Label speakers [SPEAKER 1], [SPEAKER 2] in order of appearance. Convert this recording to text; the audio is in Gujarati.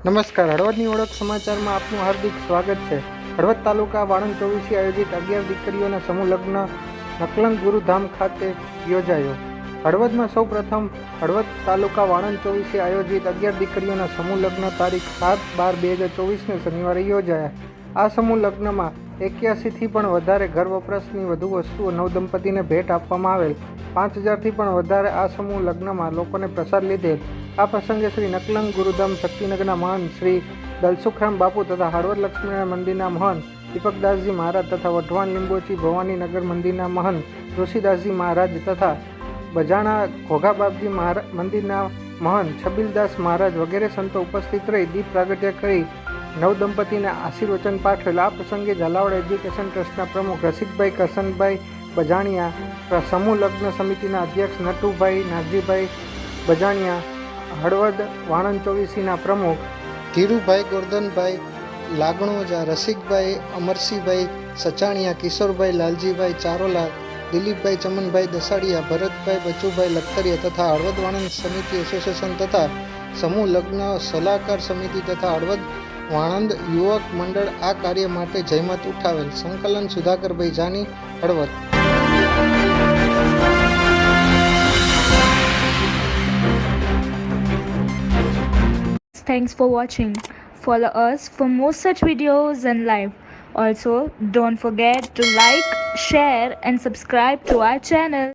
[SPEAKER 1] નમસ્કાર, હળવદની ઓળખ સમાચારમાં આપનું હાર્દિક સ્વાગત છે। હળવદ તાલુકા વાણંદ 24 આયોજિત 11 દીકરીઓના સમૂહ લગ્ન નકલંગ ગુરુધામ ખાતે યોજાયો। હળવદમાં સૌ પ્રથમ હળવદ તાલુકા વાણંદ 24 આયોજિત 11 દીકરીઓના સમૂહ લગ્ન તારીખ 7/12/2024ને શનિવારે યોજાયા। આ સમૂહ લગ્નમાં 81થી પણ વધારે ઘર વપરાશની વધુ વસ્તુઓ નવદંપતીને ભેટ આપવામાં આવેલ। 5000થી પણ વધારે આ સમૂહ લગ્નમાં લોકોને પ્રસાદ લીધેલ। આ પ્રસંગે શ્રી નકલંગ ગુરુધામ શક્તિનગરના મહંત શ્રી દલસુખરામ બાપુ તથા હળવદ લક્ષ્મીનારાયણ મંદિરના મહંત દીપકદાસજી મહારાજ તથા વઢવાણ લીંબોચી ભવાનીનગર મંદિરના મહંત તુલસીદાસજી મહારાજ તથા બજાણા ઘોઘાબાપજી મંદિરના મહંત છબીલદાસ મહારાજ વગેરે સંતો ઉપસ્થિત રહી દીપ પ્રાગટ્ય કરી નવદંપતીને આશીર્વચન પાઠવેલ। આ પ્રસંગે ઝાલાવાડ એજ્યુકેશન ટ્રસ્ટના પ્રમુખ રસિકભાઈ કરશનભાઈ બજાણિયા, સમૂહ લગ્ન સમિતિના અધ્યક્ષ નટુભાઈ નાગજીભાઈ બજાણિયા, હળવદ વાણંદ 24ના પ્રમુખ ધીરુભાઈ ગોરધનભાઈ લાગણોજા, રસિકભાઈ અમરસિંહભાઈ સચાણિયા, કિશોરભાઈ લાલજીભાઈ ચારોલા, દિલીપભાઈ ચમનભાઈ દસાડિયા, ભરતભાઈ બચુભાઈ લખતરિયા તથા હળવદ વાણંદ સમિતિ એસોસિએશન તથા સમૂહ લગ્ન સલાહકાર સમિતિ તથા હળવદ વાણંદ યુવક મંડળ આ કાર્ય માટે જહેમત ઉઠાવેલ। સંકલન Sudhakarbhai Jani, Halvad.
[SPEAKER 2] Thanks for watching. Follow us for more such videos and live. Also, don't forget to like, share and subscribe to our channel.